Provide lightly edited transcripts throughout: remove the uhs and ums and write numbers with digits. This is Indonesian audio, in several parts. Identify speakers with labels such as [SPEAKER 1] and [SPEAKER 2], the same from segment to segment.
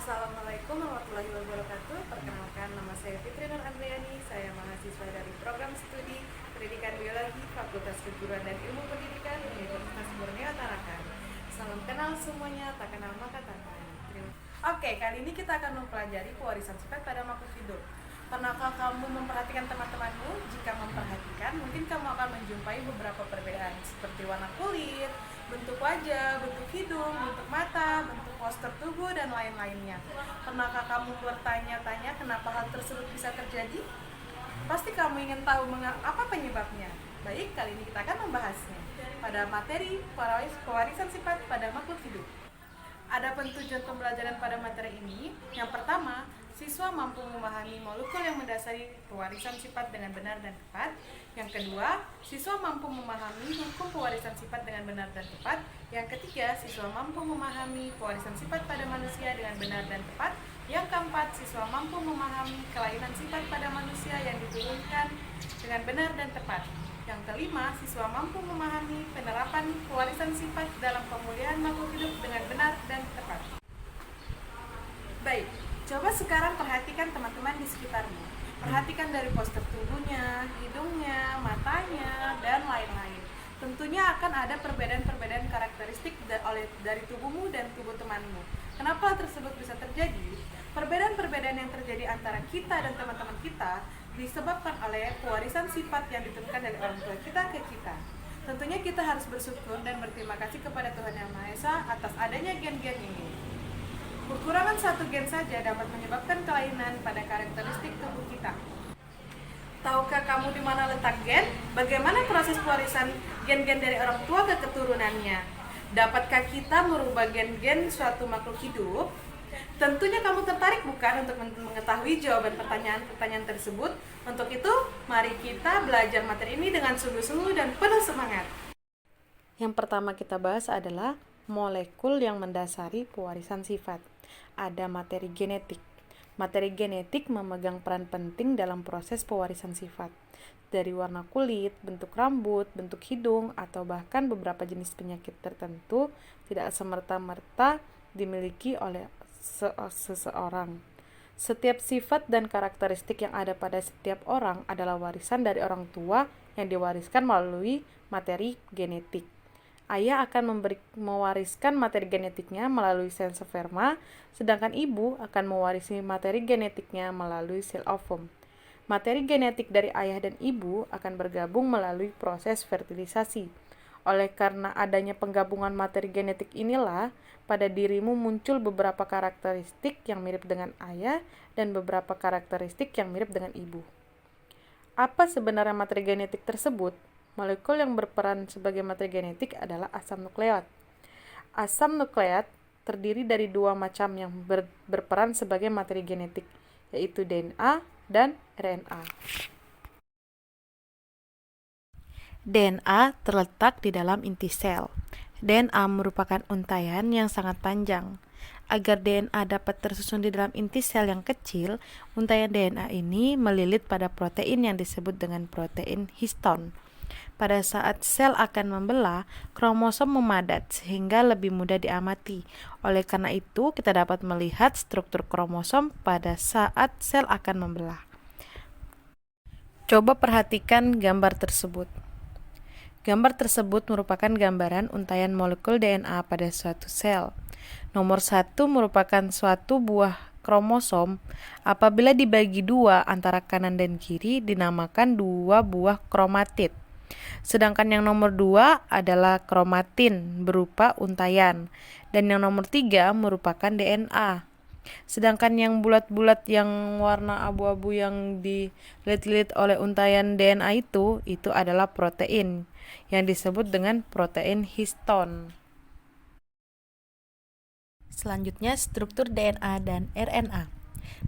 [SPEAKER 1] Assalamualaikum warahmatullahi wabarakatuh. Perkenalkan, nama saya Fitri Nur Andriani. Saya mahasiswa dari program studi Pendidikan Biologi Fakultas Keguruan dan Ilmu Pendidikan Universitas Borneo Tarakan. Salam kenal semuanya, tak kenal maka tak kenal. Oke, kali ini kita akan mempelajari pewarisan sifat pada makhluk hidup. Pernahkah kamu memperhatikan teman-temanmu? Jika memperhatikan, mungkin kamu akan menjumpai beberapa perbedaan seperti warna kulit, bentuk wajah, bentuk hidung, bentuk mata, bentuk postur tubuh, dan lain-lainnya. Pernahkah kamu bertanya-tanya kenapa hal tersebut bisa terjadi? Pasti kamu ingin tahu apa penyebabnya. Baik, kali ini kita akan membahasnya pada materi pewarisan sifat pada makhluk hidup. Adapun tujuan pembelajaran pada materi ini, yang pertama, siswa mampu memahami molekul yang mendasari pewarisan sifat dengan benar dan tepat. Yang kedua, siswa mampu memahami hukum pewarisan sifat dengan benar dan tepat. Yang ketiga, siswa mampu memahami pewarisan sifat pada manusia dengan benar dan tepat. Yang keempat, siswa mampu memahami kelainan sifat pada manusia yang diturunkan dengan benar dan tepat. Yang kelima, siswa mampu memahami penerapan pewarisan sifat dalam pemulihan makhluk hidup dengan benar dan tepat. Baik, coba sekarang perhatikan teman-teman di sekitarmu. Perhatikan dari postur tubuhnya, hidungnya, matanya, dan lain-lain. Tentunya akan ada perbedaan-perbedaan karakteristik dari tubuhmu dan tubuh temanmu. Kenapa tersebut bisa terjadi? Perbedaan-perbedaan yang terjadi antara kita dan teman-teman kita disebabkan oleh pewarisan sifat yang diturunkan dari orang tua kita ke kita. Tentunya kita harus bersyukur dan berterima kasih kepada Tuhan Yang Maha Esa atas adanya gen-gen ini. Kekurangan satu gen saja dapat menyebabkan kelainan pada karakteristik tubuh kita. Tahukah kamu di mana letak gen? Bagaimana proses pewarisan gen-gen dari orang tua ke keturunannya? Dapatkah kita merubah gen-gen suatu makhluk hidup? Tentunya kamu tertarik bukan untuk mengetahui jawaban pertanyaan-pertanyaan tersebut? Untuk itu, mari kita belajar materi ini dengan sungguh-sungguh dan penuh semangat. Yang pertama kita bahas adalah molekul yang mendasari pewarisan sifat. Ada materi genetik. Materi genetik memegang peran penting dalam proses pewarisan sifat. Dari warna kulit, bentuk rambut, bentuk hidung, atau bahkan beberapa jenis penyakit tertentu tidak semerta-merta dimiliki oleh seseorang. Setiap sifat dan karakteristik yang ada pada setiap orang adalah warisan dari orang tua yang diwariskan melalui materi genetik. Ayah akan mewariskan materi genetiknya melalui sel sperma, sedangkan ibu akan mewarisi materi genetiknya melalui sel ovum. Materi genetik dari ayah dan ibu akan bergabung melalui proses fertilisasi. Oleh karena adanya penggabungan materi genetik inilah, pada dirimu muncul beberapa karakteristik yang mirip dengan ayah dan beberapa karakteristik yang mirip dengan ibu. Apa sebenarnya materi genetik tersebut? Molekul yang berperan sebagai materi genetik adalah asam nukleat. Asam nukleat terdiri dari dua macam yang berperan sebagai materi genetik, yaitu DNA dan RNA. DNA terletak di dalam inti sel. DNA merupakan untaian yang sangat panjang. Agar DNA dapat tersusun di dalam inti sel yang kecil, untaian DNA ini melilit pada protein yang disebut dengan protein histon. Pada saat sel akan membelah, kromosom memadat sehingga lebih mudah diamati. Oleh karena itu, kita dapat melihat struktur kromosom pada saat sel akan membelah. Coba perhatikan gambar tersebut. Gambar tersebut merupakan gambaran untaian molekul DNA pada suatu sel. Nomor 1 merupakan suatu buah kromosom. Apabila dibagi dua antara kanan dan kiri, dinamakan dua buah kromatid. Sedangkan yang nomor 2 adalah kromatin berupa untaian. Dan yang nomor 3 merupakan DNA. Sedangkan yang bulat-bulat yang warna abu-abu yang dililit-lilit oleh untaian DNA itu adalah protein yang disebut dengan protein histon. Selanjutnya, struktur DNA dan RNA.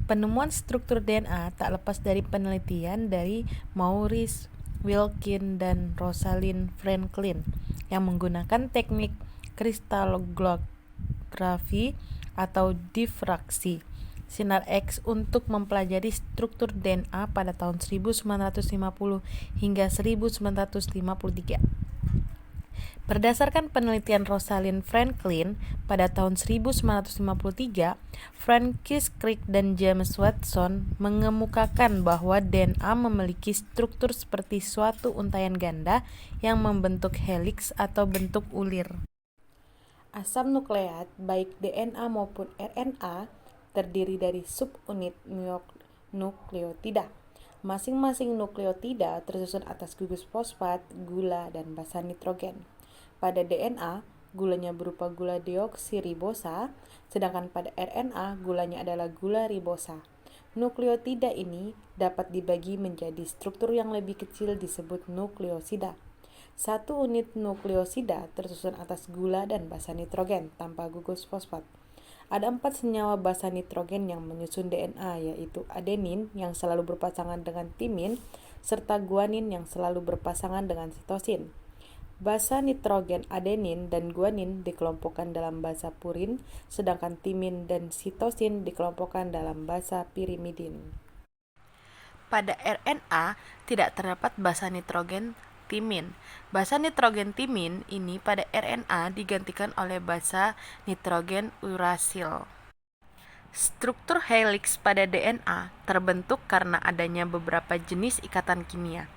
[SPEAKER 1] Penemuan struktur DNA tak lepas dari penelitian dari Maurice Wilkin dan Rosalind Franklin yang menggunakan teknik kristalografi atau difraksi sinar X untuk mempelajari struktur DNA pada tahun 1950 hingga 1953.
[SPEAKER 2] Berdasarkan penelitian Rosalind Franklin pada tahun 1953, Francis Crick dan James Watson mengemukakan bahwa DNA memiliki struktur seperti suatu untayan ganda yang membentuk heliks atau bentuk ulir. Asam nukleat, baik DNA maupun RNA, terdiri dari subunit nukleotida. Masing-masing nukleotida tersusun atas gugus fosfat, gula, dan basa nitrogen. Pada DNA, gulanya berupa gula deoksiribosa, sedangkan pada RNA gulanya adalah gula ribosa. Nukleotida ini dapat dibagi menjadi struktur yang lebih kecil disebut nukleosida. Satu unit nukleosida tersusun atas gula dan basa nitrogen tanpa gugus fosfat. Ada 4 senyawa basa nitrogen yang menyusun DNA, yaitu adenin yang selalu berpasangan dengan timin, serta guanin yang selalu berpasangan dengan sitosin. Basa nitrogen adenin dan guanin dikelompokkan dalam basa purin, sedangkan timin dan sitosin dikelompokkan dalam basa pirimidin. Pada RNA tidak terdapat basa nitrogen timin. Basa nitrogen timin ini pada RNA digantikan oleh basa nitrogen urasil. Struktur heliks pada DNA terbentuk karena adanya beberapa jenis ikatan kimia.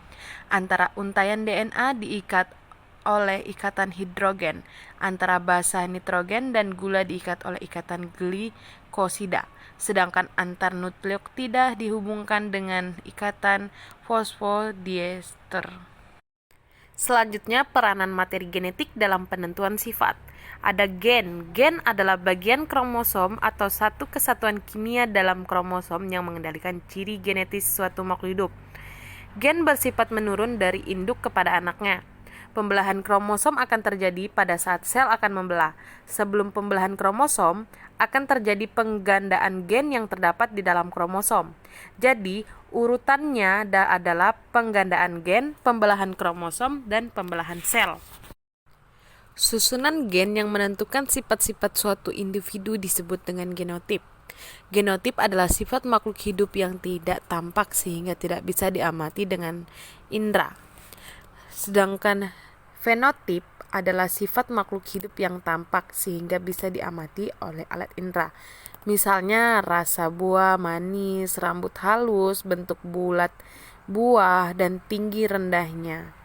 [SPEAKER 2] Antara untayan DNA diikat oleh ikatan hidrogen, antara basa nitrogen dan gula diikat oleh ikatan glikosida, sedangkan antar nukleotida dihubungkan dengan ikatan fosfodiester. Selanjutnya, peranan materi genetik dalam penentuan sifat. Ada gen. Gen adalah bagian kromosom atau satu kesatuan kimia dalam kromosom yang mengendalikan ciri genetis suatu makhluk hidup. Gen bersifat menurun dari induk kepada anaknya. Pembelahan kromosom akan terjadi pada saat sel akan membelah. Sebelum pembelahan kromosom, akan terjadi penggandaan gen yang terdapat di dalam kromosom. Jadi, urutannya adalah penggandaan gen, pembelahan kromosom, dan pembelahan sel. Susunan gen yang menentukan sifat-sifat suatu individu disebut dengan genotip. Genotip adalah sifat makhluk hidup yang tidak tampak sehingga tidak bisa diamati dengan indera. Sedangkan fenotip adalah sifat makhluk hidup yang tampak sehingga bisa diamati oleh alat indera. Misalnya rasa buah manis, rambut halus, bentuk bulat buah, dan tinggi rendahnya.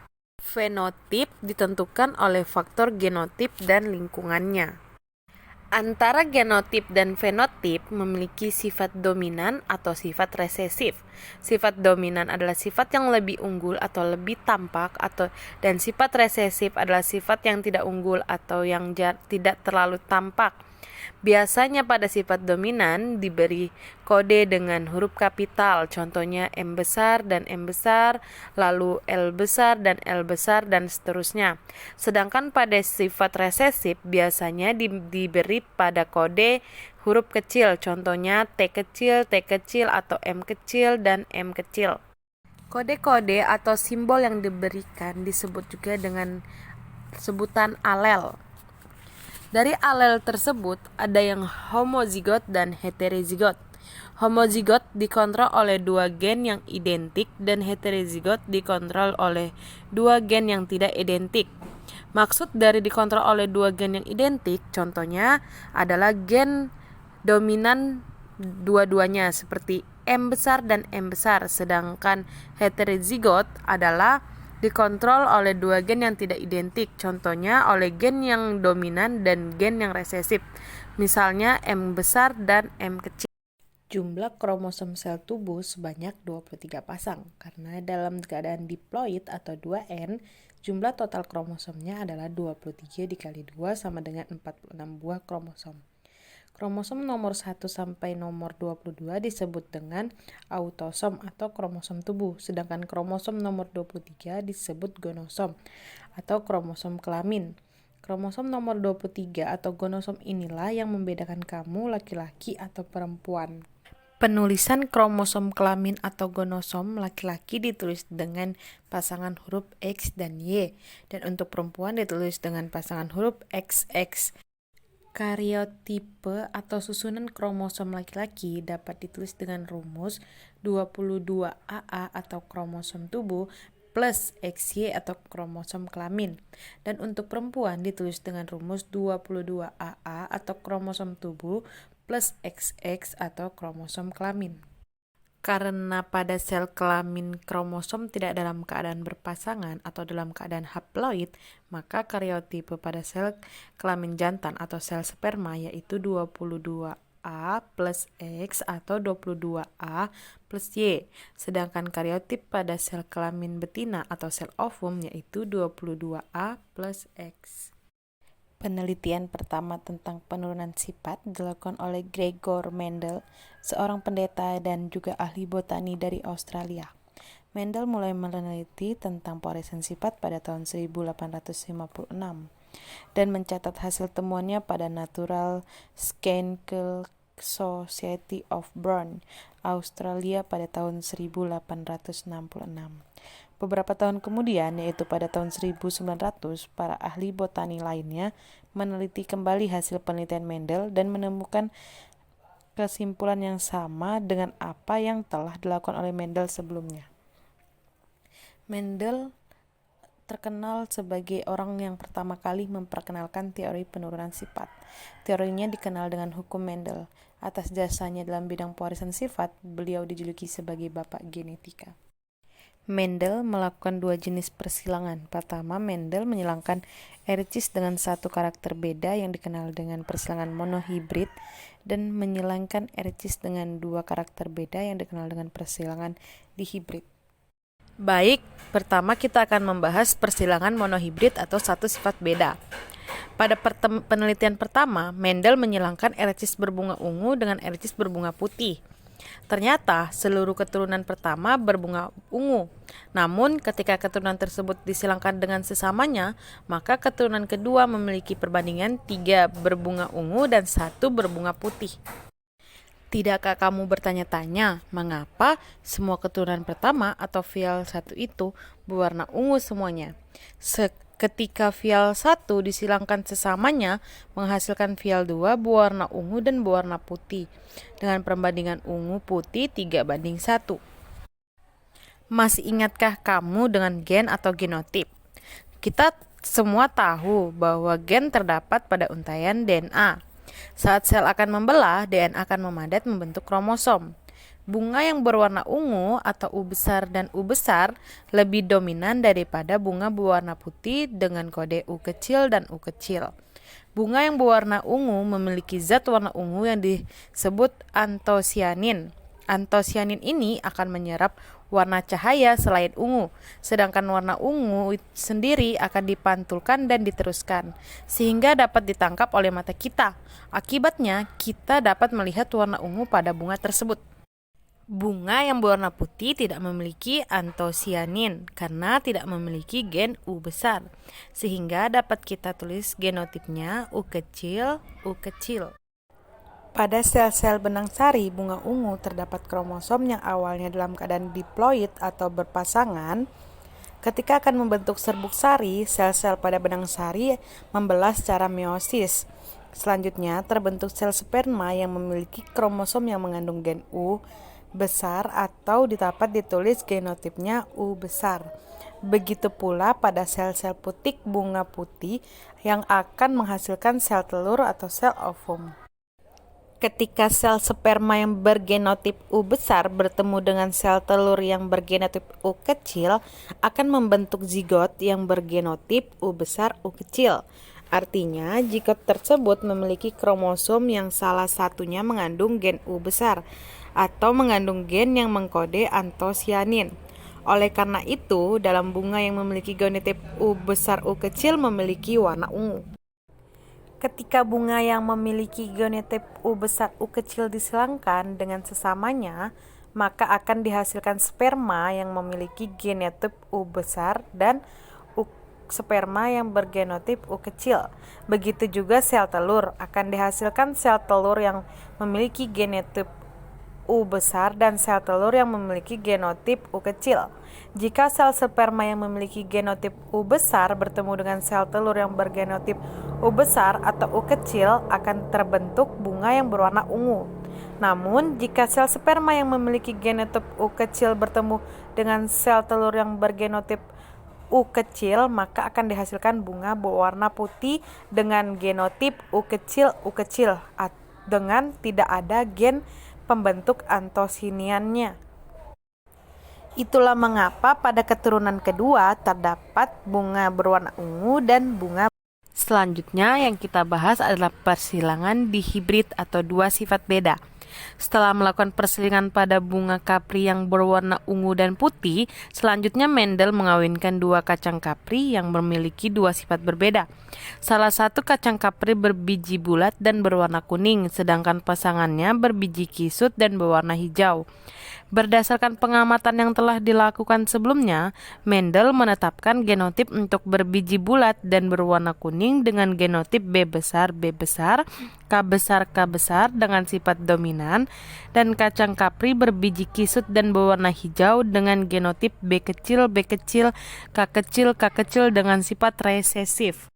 [SPEAKER 2] Fenotip ditentukan oleh faktor genotip dan lingkungannya. Antara genotip dan fenotip memiliki sifat dominan atau sifat resesif. Sifat dominan adalah sifat yang lebih unggul atau lebih tampak, dan sifat resesif adalah sifat yang tidak unggul atau yang tidak terlalu tampak. Biasanya pada sifat dominan diberi kode dengan huruf kapital, contohnya M besar dan M besar, lalu L besar dan L besar, dan seterusnya. Sedangkan pada sifat resesif biasanya diberi pada kode huruf kecil, contohnya T kecil, atau M kecil, dan M kecil. Kode-kode atau simbol yang diberikan disebut juga dengan sebutan alel. Dari alel tersebut ada yang homozigot dan heterozigot. Homozigot dikontrol oleh 2 gen yang identik dan heterozigot dikontrol oleh 2 gen yang tidak identik. Maksud dari dikontrol oleh 2 gen yang identik contohnya adalah gen dominan dua-duanya seperti M besar dan M besar, sedangkan heterozigot adalah dikontrol oleh 2 gen yang tidak identik, contohnya oleh gen yang dominan dan gen yang resesif, misalnya M besar dan M kecil. Jumlah kromosom sel tubuh sebanyak 23 pasang, karena dalam keadaan diploid atau 2N, jumlah total kromosomnya adalah 23 dikali 2 sama dengan 46 buah kromosom. Kromosom nomor 1 sampai nomor 22 disebut dengan autosom atau kromosom tubuh, sedangkan kromosom nomor 23 disebut gonosom atau kromosom kelamin. Kromosom nomor 23 atau gonosom inilah yang membedakan kamu laki-laki atau perempuan. Penulisan kromosom kelamin atau gonosom laki-laki ditulis dengan pasangan huruf X dan Y, dan untuk perempuan ditulis dengan pasangan huruf XX. Karyotipe atau susunan kromosom laki-laki dapat ditulis dengan rumus 22AA atau kromosom tubuh plus XY atau kromosom kelamin. Dan untuk perempuan ditulis dengan rumus 22AA atau kromosom tubuh plus XX atau kromosom kelamin. Karena pada sel kelamin kromosom tidak dalam keadaan berpasangan atau dalam keadaan haploid, maka karyotipe pada sel kelamin jantan atau sel sperma yaitu 22A plus X atau 22A plus Y. Sedangkan karyotip pada sel kelamin betina atau sel ovum yaitu 22A plus X. Penelitian pertama tentang penurunan sifat dilakukan oleh Gregor Mendel, seorang pendeta dan juga ahli botani dari Australia. Mendel mulai meneliti tentang pewarisan sifat pada tahun 1856 dan mencatat hasil temuannya pada Natural Scientific Society of Bern, Australia pada tahun 1866. Beberapa tahun kemudian, yaitu pada tahun 1900, para ahli botani lainnya meneliti kembali hasil penelitian Mendel dan menemukan kesimpulan yang sama dengan apa yang telah dilakukan oleh Mendel sebelumnya. Mendel terkenal sebagai orang yang pertama kali memperkenalkan teori penurunan sifat. Teorinya dikenal dengan hukum Mendel. Atas jasanya dalam bidang pewarisan sifat, beliau dijuluki sebagai Bapak Genetika. Mendel melakukan dua jenis persilangan. Pertama, Mendel menyilangkan ericis dengan satu karakter beda yang dikenal dengan persilangan monohibrid dan menyilangkan ericis dengan dua karakter beda yang dikenal dengan persilangan dihibrid. Baik, pertama kita akan membahas persilangan monohibrid atau satu sifat beda. Pada penelitian pertama, Mendel menyilangkan ericis berbunga ungu dengan ericis berbunga putih. Ternyata seluruh keturunan pertama berbunga ungu. Namun ketika keturunan tersebut disilangkan dengan sesamanya, maka keturunan kedua memiliki perbandingan 3 berbunga ungu dan 1 berbunga putih. Tidakkah kamu bertanya-tanya mengapa semua keturunan pertama atau vial 1 itu berwarna ungu semuanya? Ketika vial 1 disilangkan sesamanya, menghasilkan vial 2 berwarna ungu dan berwarna putih, dengan perbandingan ungu putih 3:1. Masih ingatkah kamu dengan gen atau genotip? Kita semua tahu bahwa gen terdapat pada untaian DNA. Saat sel akan membelah, DNA akan memadat membentuk kromosom. Bunga yang berwarna ungu atau U besar dan U besar lebih dominan daripada bunga berwarna putih dengan kode U kecil dan U kecil. Bunga yang berwarna ungu memiliki zat warna ungu yang disebut antosianin. Antosianin ini akan menyerap warna cahaya selain ungu, sedangkan warna ungu sendiri akan dipantulkan dan diteruskan, sehingga dapat ditangkap oleh mata kita. Akibatnya, kita dapat melihat warna ungu pada bunga tersebut. Bunga yang berwarna putih tidak memiliki antosianin karena tidak memiliki gen U besar, sehingga dapat kita tulis genotipnya U kecil, U kecil. Pada sel-sel benang sari bunga ungu terdapat kromosom yang awalnya dalam keadaan diploid atau berpasangan. Ketika akan membentuk serbuk sari, sel-sel pada benang sari membelah secara meiosis. Selanjutnya terbentuk sel sperma yang memiliki kromosom yang mengandung gen U besar atau dapat ditulis genotipnya U besar. Begitu pula pada sel-sel putik bunga putih yang akan menghasilkan sel telur atau sel ovum. Ketika sel sperma yang bergenotip U besar bertemu dengan sel telur yang bergenotip U kecil, akan membentuk zigot yang bergenotip U besar U kecil. Artinya, zigot tersebut memiliki kromosom yang salah satunya mengandung gen U besar atau mengandung gen yang mengkode antosianin. Oleh karena itu, dalam bunga yang memiliki genotip U besar U kecil memiliki warna ungu. Ketika bunga yang memiliki genotip U besar U kecil disilangkan dengan sesamanya, maka akan dihasilkan sperma yang memiliki genotip U besar dan sperma yang bergenotip U kecil. Begitu juga sel telur, akan dihasilkan sel telur yang memiliki genotip U besar dan sel telur yang memiliki genotip U kecil. Jika sel sperma yang memiliki genotip U besar bertemu dengan sel telur yang bergenotip U besar atau U kecil, akan terbentuk bunga yang berwarna ungu. Namun, jika sel sperma yang memiliki genotip U kecil bertemu dengan sel telur yang bergenotip U kecil, maka akan dihasilkan bunga berwarna putih dengan genotip U kecil dengan tidak ada gen pembentuk antosiniannya. Itulah mengapa pada keturunan kedua terdapat bunga berwarna ungu dan bunga. Selanjutnya yang kita bahas adalah persilangan dihibrid atau dua sifat beda. Setelah melakukan persilangan pada bunga kapri yang berwarna ungu dan putih, selanjutnya Mendel mengawinkan dua kacang kapri yang memiliki dua sifat berbeda. Salah satu kacang kapri berbiji bulat dan berwarna kuning, sedangkan pasangannya berbiji kisut dan berwarna hijau. Berdasarkan pengamatan yang telah dilakukan sebelumnya, Mendel menetapkan genotip untuk berbiji bulat dan berwarna kuning dengan genotip B besar, K besar dengan sifat dominan, dan kacang kapri berbiji kisut dan berwarna hijau dengan genotip B kecil, K kecil dengan sifat resesif.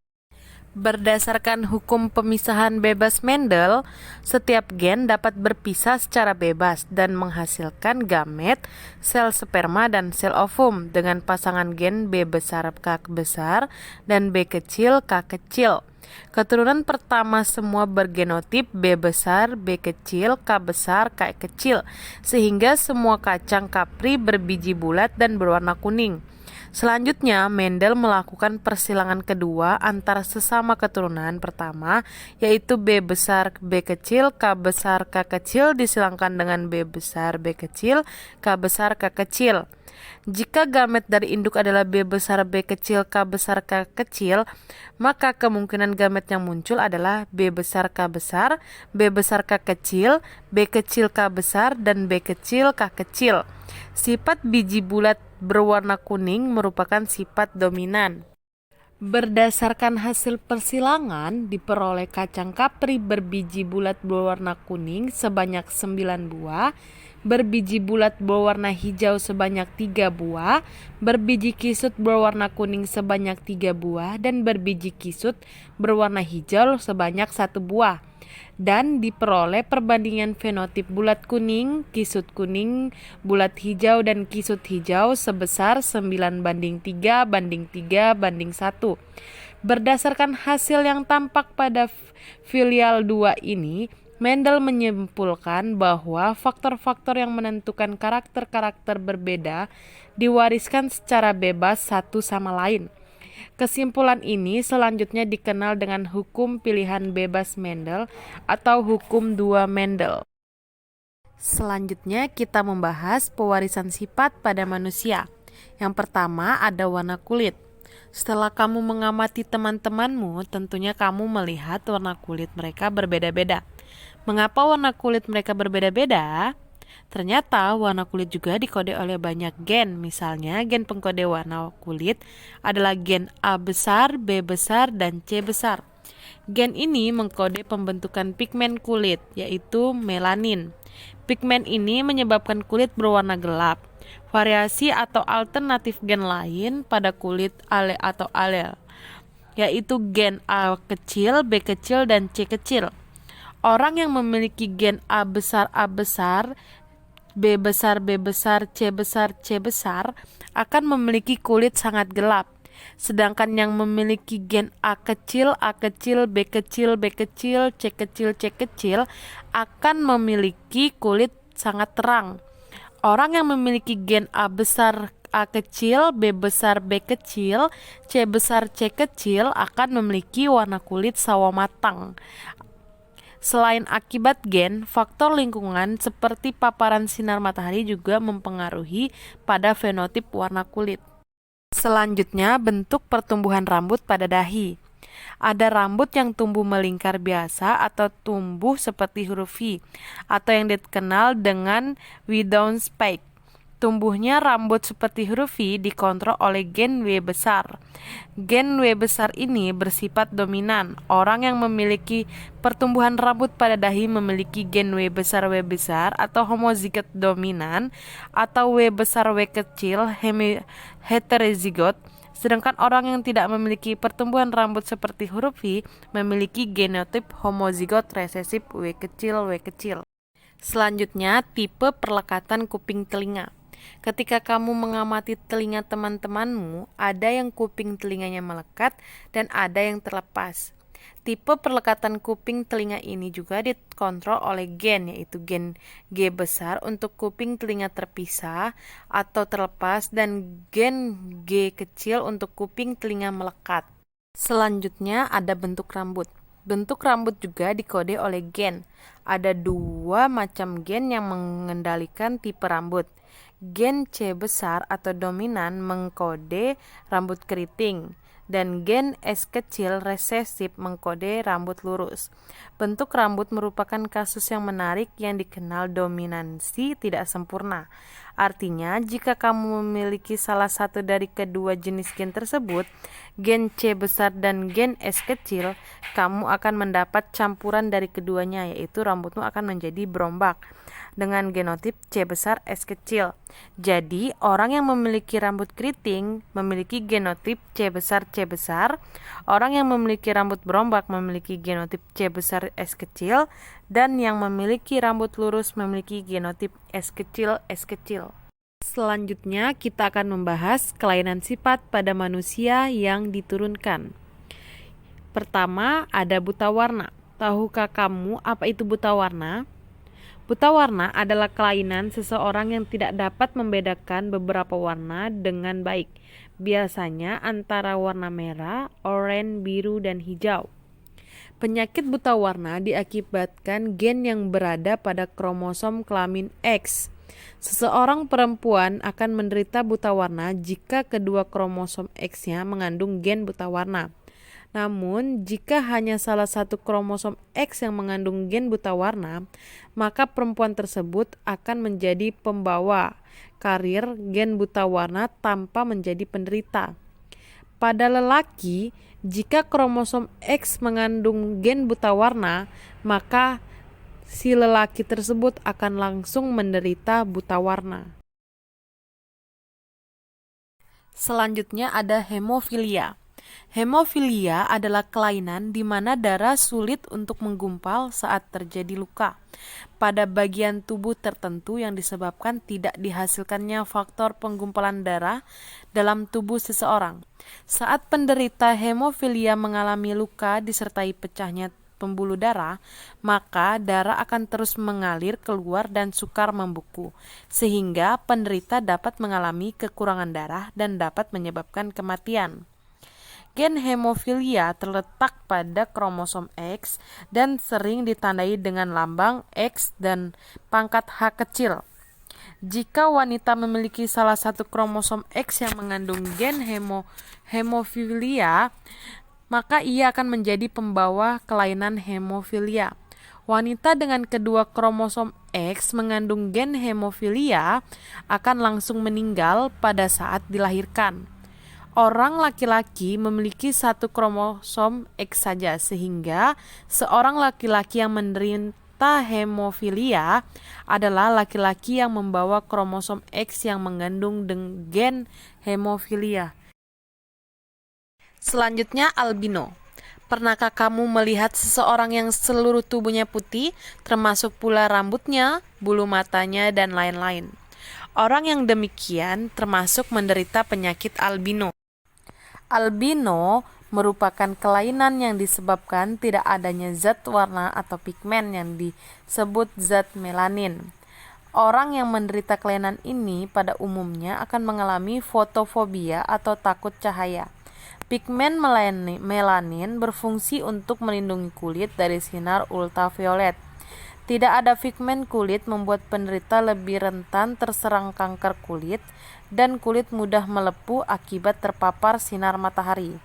[SPEAKER 2] Berdasarkan hukum pemisahan bebas Mendel, setiap gen dapat berpisah secara bebas dan menghasilkan gamet, sel sperma dan sel ovum dengan pasangan gen B besar K besar dan B kecil K kecil. Keturunan pertama semua bergenotip B besar, B kecil, K besar, K kecil, sehingga semua kacang kapri berbiji bulat dan berwarna kuning. Selanjutnya, Mendel melakukan persilangan kedua antara sesama keturunan pertama, yaitu B besar, B kecil, K besar, K kecil disilangkan dengan B besar, B kecil, K besar, K kecil. Jika gamet dari induk adalah B besar, B kecil, K besar, K kecil, maka kemungkinan gamet yang muncul adalah B besar, K besar, B besar, K kecil, B kecil, K besar, dan B kecil, K kecil. Sifat biji bulat berwarna kuning merupakan sifat dominan. Berdasarkan hasil persilangan, diperoleh kacang kapri berbiji bulat berwarna kuning sebanyak 9 buah, berbiji bulat berwarna hijau sebanyak 3 buah, berbiji kisut berwarna kuning sebanyak 3 buah, dan berbiji kisut berwarna hijau sebanyak 1 buah. Dan diperoleh perbandingan fenotip bulat kuning, kisut kuning, bulat hijau, dan kisut hijau sebesar 9:3:3:1. Berdasarkan hasil yang tampak pada filial 2 ini, Mendel menyimpulkan bahwa faktor-faktor yang menentukan karakter-karakter berbeda diwariskan secara bebas satu sama lain. Kesimpulan ini selanjutnya dikenal dengan hukum pilihan bebas Mendel atau hukum 2 Mendel. Selanjutnya kita membahas pewarisan sifat pada manusia. Yang pertama ada warna kulit. Setelah kamu mengamati teman-temanmu, tentunya kamu melihat warna kulit mereka berbeda-beda. Mengapa warna kulit mereka berbeda-beda? Ternyata warna kulit juga dikode oleh banyak gen. Misalnya gen pengkode warna kulit adalah gen A besar, B besar, dan C besar. Gen ini mengkode pembentukan pigmen kulit, yaitu melanin. Pigmen ini menyebabkan kulit berwarna gelap. Variasi atau alternatif gen lain pada kulit alel, yaitu gen A kecil, B kecil, dan C kecil. Orang yang memiliki gen A besar, B besar, C besar akan memiliki kulit sangat gelap. Sedangkan yang memiliki gen A kecil, B kecil, C kecil akan memiliki kulit sangat terang. Orang yang memiliki gen A besar, A kecil, B besar, B kecil, C besar, C kecil akan memiliki warna kulit sawo matang. Selain akibat gen, faktor lingkungan seperti paparan sinar matahari juga mempengaruhi pada fenotip warna kulit. Selanjutnya, bentuk pertumbuhan rambut pada dahi. Ada rambut yang tumbuh melingkar biasa atau tumbuh seperti huruf V, atau yang dikenal dengan Widow's Peak. Tumbuhnya rambut seperti huruf V dikontrol oleh gen W besar. Gen W besar ini bersifat dominan. Orang yang memiliki pertumbuhan rambut pada dahi memiliki gen W besar atau homozigot dominan atau W besar W kecil heterozigot. Sedangkan orang yang tidak memiliki pertumbuhan rambut seperti huruf V memiliki genotip homozigot resesif W kecil. Selanjutnya, tipe perlekatan kuping telinga. Ketika kamu mengamati telinga teman-temanmu, ada yang kuping telinganya melekat dan ada yang terlepas. Tipe perlekatan kuping telinga ini juga dikontrol oleh gen, yaitu gen G besar untuk kuping telinga terpisah atau terlepas dan gen G kecil untuk kuping telinga melekat. Selanjutnya ada bentuk rambut. Bentuk rambut juga dikode oleh gen. Ada 2 macam gen yang mengendalikan tipe rambut. Gen C besar atau dominan mengkode rambut keriting dan gen S kecil resesif mengkode rambut lurus. Bentuk rambut merupakan kasus yang menarik yang dikenal dominansi tidak sempurna. Artinya, jika kamu memiliki salah satu dari kedua jenis gen tersebut, gen C besar dan gen S kecil, kamu akan mendapat campuran dari keduanya, yaitu rambutmu akan menjadi berombak dengan genotip C besar S kecil. Jadi, orang yang memiliki rambut keriting memiliki genotip C besar, orang yang memiliki rambut berombak memiliki genotip C besar S kecil, dan yang memiliki rambut lurus memiliki genotip S kecil. Selanjutnya, kita akan membahas kelainan sifat pada manusia yang diturunkan. Pertama, ada buta warna. Tahukah kamu apa itu buta warna? Buta warna adalah kelainan seseorang yang tidak dapat membedakan beberapa warna dengan baik, biasanya antara warna merah, oranye, biru, dan hijau. Penyakit buta warna diakibatkan gen yang berada pada kromosom kelamin X. Seseorang perempuan akan menderita buta warna jika kedua kromosom X-nya mengandung gen buta warna. Namun, jika hanya salah satu kromosom X yang mengandung gen buta warna, maka perempuan tersebut akan menjadi pembawa karir gen buta warna tanpa menjadi penderita. Pada lelaki, jika kromosom X mengandung gen buta warna, maka si lelaki tersebut akan langsung menderita buta warna. Selanjutnya ada hemofilia. Hemofilia adalah kelainan di mana darah sulit untuk menggumpal saat terjadi luka pada bagian tubuh tertentu yang disebabkan tidak dihasilkannya faktor penggumpalan darah dalam tubuh seseorang. Saat penderita hemofilia mengalami luka disertai pecahnya pembuluh darah, maka darah akan terus mengalir keluar dan sukar membeku, sehingga penderita dapat mengalami kekurangan darah dan dapat menyebabkan kematian. Gen hemofilia terletak pada kromosom X dan sering ditandai dengan lambang X dan pangkat H kecil. Jika wanita memiliki salah satu kromosom X yang mengandung gen hemofilia, maka ia akan menjadi pembawa kelainan hemofilia. Wanita dengan kedua kromosom X mengandung gen hemofilia akan langsung meninggal pada saat dilahirkan. Orang laki-laki memiliki satu kromosom X saja, sehingga seorang laki-laki yang menderita hemofilia adalah laki-laki yang membawa kromosom X yang mengandung gen hemofilia. Selanjutnya albino. Pernahkah kamu melihat seseorang yang seluruh tubuhnya putih, termasuk pula rambutnya, bulu matanya, dan lain-lain? Orang yang demikian termasuk menderita penyakit albino. Albino merupakan kelainan yang disebabkan tidak adanya zat warna atau pigmen yang disebut zat melanin. Orang yang menderita kelainan ini pada umumnya akan mengalami fotofobia atau takut cahaya. Pigmen melanin berfungsi untuk melindungi kulit dari sinar ultraviolet. Tidak ada pigmen kulit membuat penderita lebih rentan terserang kanker kulit dan kulit mudah melepuh akibat terpapar sinar matahari.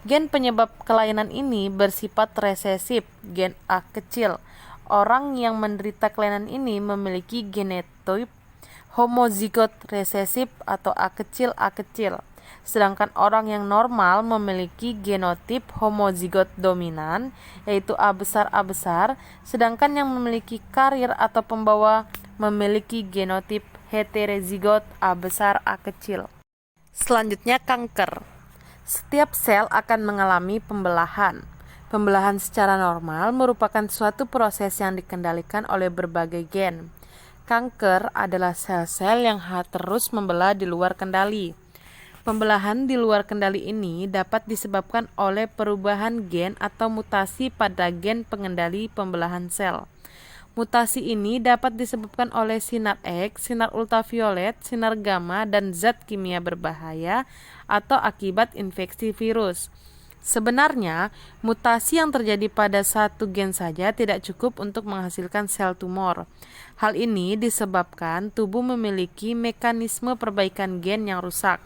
[SPEAKER 2] Gen penyebab kelainan ini bersifat resesif, gen A kecil. Orang yang menderita kelainan ini memiliki genotip homozigot resesif atau A kecil. Sedangkan orang yang normal memiliki genotip homozigot dominan, yaitu A besar, sedangkan yang memiliki karir atau pembawa memiliki genotip heterozigot A besar A kecil. Selanjutnya kanker. Setiap sel akan mengalami pembelahan. Pembelahan secara normal merupakan suatu proses yang dikendalikan oleh berbagai gen. Kanker adalah sel-sel yang terus membelah di luar kendali. Pembelahan di luar kendali ini dapat disebabkan oleh perubahan gen atau mutasi pada gen pengendali pembelahan sel. Mutasi ini dapat disebabkan oleh sinar X, sinar ultraviolet, sinar gamma, dan zat kimia berbahaya atau akibat infeksi virus. Sebenarnya, mutasi yang terjadi pada satu gen saja tidak cukup untuk menghasilkan sel tumor. Hal ini disebabkan tubuh memiliki mekanisme perbaikan gen yang rusak.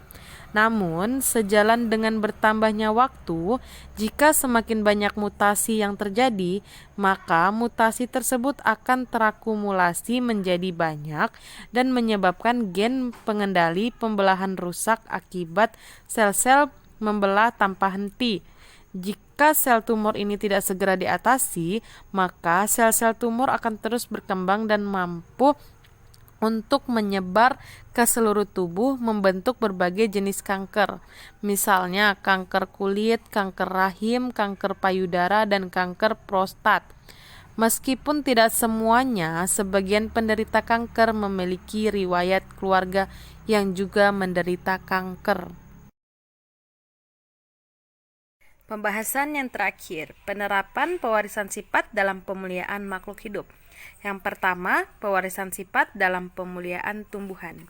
[SPEAKER 2] Namun, sejalan dengan bertambahnya waktu, jika semakin banyak mutasi yang terjadi, maka mutasi tersebut akan terakumulasi menjadi banyak dan menyebabkan gen pengendali pembelahan rusak akibat sel-sel membelah tanpa henti. Jika sel tumor ini tidak segera diatasi, maka sel-sel tumor akan terus berkembang dan mampu untuk menyebar ke seluruh tubuh, membentuk berbagai jenis kanker. Misalnya kanker kulit, kanker rahim, kanker payudara, dan kanker prostat. Meskipun tidak semuanya, sebagian penderita kanker memiliki riwayat keluarga yang juga menderita kanker. Pembahasan yang terakhir, penerapan pewarisan sifat dalam pemuliaan makhluk hidup. Yang pertama, pewarisan sifat dalam pemuliaan tumbuhan.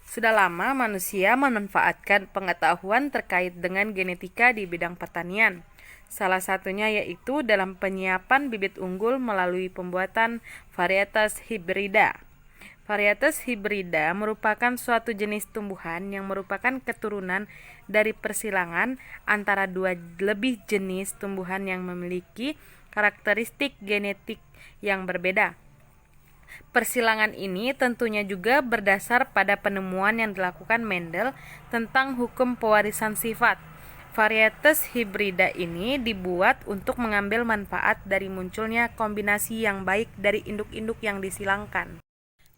[SPEAKER 2] Sudah lama manusia memanfaatkan pengetahuan terkait dengan genetika di bidang pertanian. Salah satunya yaitu dalam penyiapan bibit unggul melalui pembuatan varietas hibrida. Varietas hibrida merupakan suatu jenis tumbuhan yang merupakan keturunan dari persilangan antara dua lebih jenis tumbuhan yang memiliki karakteristik genetik yang berbeda. Persilangan ini tentunya juga berdasar pada penemuan yang dilakukan Mendel tentang hukum pewarisan sifat. Varietas hibrida ini dibuat untuk mengambil manfaat dari munculnya kombinasi yang baik dari induk-induk yang disilangkan.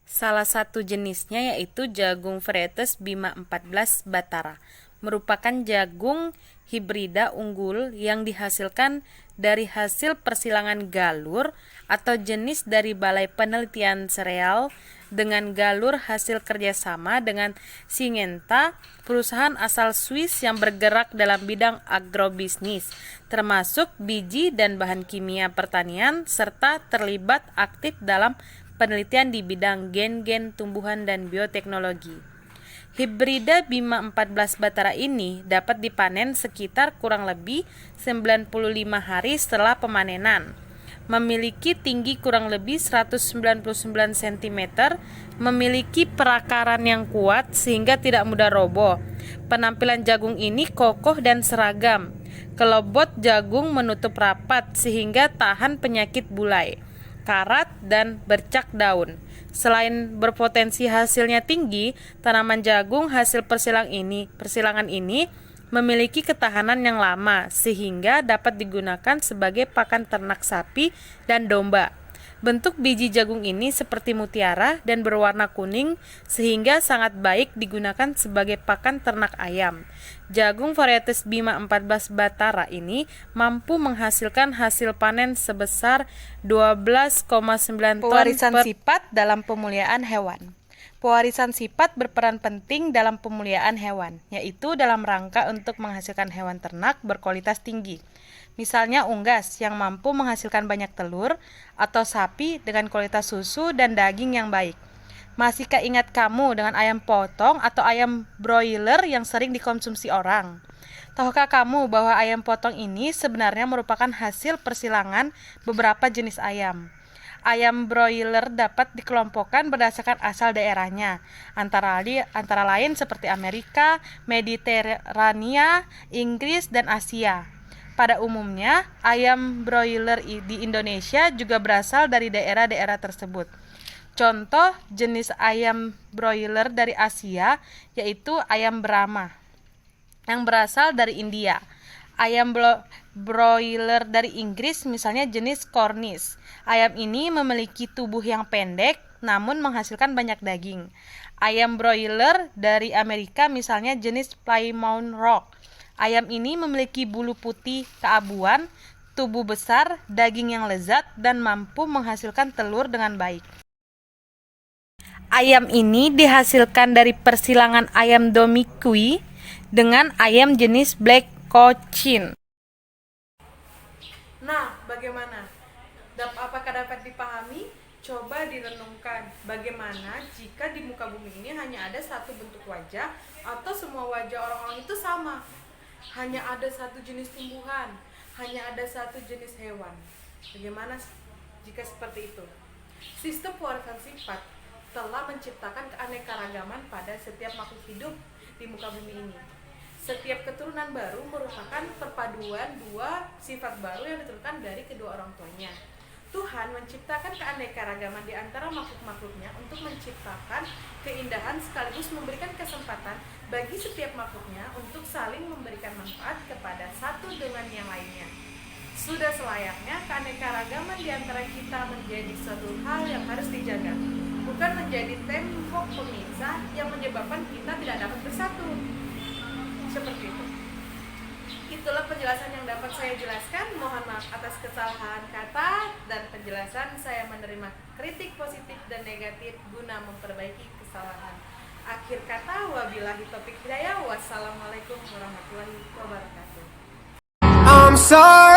[SPEAKER 2] Salah satu jenisnya yaitu jagung varietas Bima 14 Batara, merupakan jagung hibrida unggul yang dihasilkan dari hasil persilangan galur atau jenis dari Balai Penelitian Sereal dengan galur hasil kerjasama dengan Syngenta, perusahaan asal Swiss yang bergerak dalam bidang agrobisnis, termasuk biji dan bahan kimia pertanian, serta terlibat aktif dalam penelitian di bidang gen-gen tumbuhan dan bioteknologi. Hibrida Bima 14 Batara ini dapat dipanen sekitar kurang lebih 95 hari setelah pemanenan. Memiliki tinggi kurang lebih 199 cm, memiliki perakaran yang kuat sehingga tidak mudah roboh. Penampilan jagung ini kokoh dan seragam. Kelobot jagung menutup rapat sehingga tahan penyakit bulai, karat, dan bercak daun. Selain berpotensi hasilnya tinggi, tanaman jagung hasil persilangan ini memiliki ketahanan yang lama sehingga dapat digunakan sebagai pakan ternak sapi dan domba. Bentuk biji jagung ini seperti mutiara dan berwarna kuning sehingga sangat baik digunakan sebagai pakan ternak ayam. Jagung varietas Bima 14 Batara ini mampu menghasilkan hasil panen sebesar 12,9 ton. Pewarisan sifat dalam pemuliaan hewan. Pewarisan sifat berperan penting dalam pemuliaan hewan, yaitu dalam rangka untuk menghasilkan hewan ternak berkualitas tinggi. Misalnya unggas yang mampu menghasilkan banyak telur, atau sapi dengan kualitas susu dan daging yang baik. Masihkah ingat kamu dengan ayam potong atau ayam broiler yang sering dikonsumsi orang? Tahukah kamu bahwa ayam potong ini sebenarnya merupakan hasil persilangan beberapa jenis ayam? Ayam broiler dapat dikelompokkan berdasarkan asal daerahnya, antara lain seperti Amerika, Mediterania, Inggris, dan Asia. Pada umumnya, ayam broiler di Indonesia juga berasal dari daerah-daerah tersebut. Contoh jenis ayam broiler dari Asia yaitu ayam Brahma yang berasal dari India. Ayam broiler dari Inggris misalnya jenis Cornish. Ayam ini memiliki tubuh yang pendek namun menghasilkan banyak daging. Ayam broiler dari Amerika misalnya jenis Plymouth Rock. Ayam ini memiliki bulu putih keabuan, tubuh besar, daging yang lezat, dan mampu menghasilkan telur dengan baik. Ayam ini dihasilkan dari persilangan ayam domikui dengan ayam jenis Black Cochin.
[SPEAKER 1] Nah, bagaimana? Apakah dapat dipahami? Coba direnungkan, bagaimana jika di muka bumi ini hanya ada satu bentuk wajah atau semua wajah orang-orang itu sama? Hanya ada satu jenis tumbuhan, hanya ada satu jenis hewan. Bagaimana jika seperti itu? Sistem pewarisan sifat telah menciptakan keanekaragaman pada setiap makhluk hidup di muka bumi ini. Setiap keturunan baru merupakan perpaduan dua sifat baru yang diturunkan dari kedua orang tuanya. Tuhan menciptakan keanekaragaman di antara makhluk-makhluknya untuk menciptakan keindahan sekaligus memberikan kesempatan bagi setiap makhluknya untuk saling memberikan manfaat kepada satu dengan yang lainnya. Sudah selayaknya keanekaragaman di antara kita menjadi suatu hal yang harus dijaga, bukan menjadi tembok pemisah yang menyebabkan kita tidak dapat bersatu. Seperti itu. Itulah penjelasan yang dapat saya jelaskan. Mohon maaf atas kesalahan kata dan penjelasan. Saya menerima kritik positif dan negatif guna memperbaiki kesalahan. Akhir kata, wabillahi taufiq hidayah. Wassalamualaikum warahmatullahi wabarakatuh.
[SPEAKER 3] I'm sorry.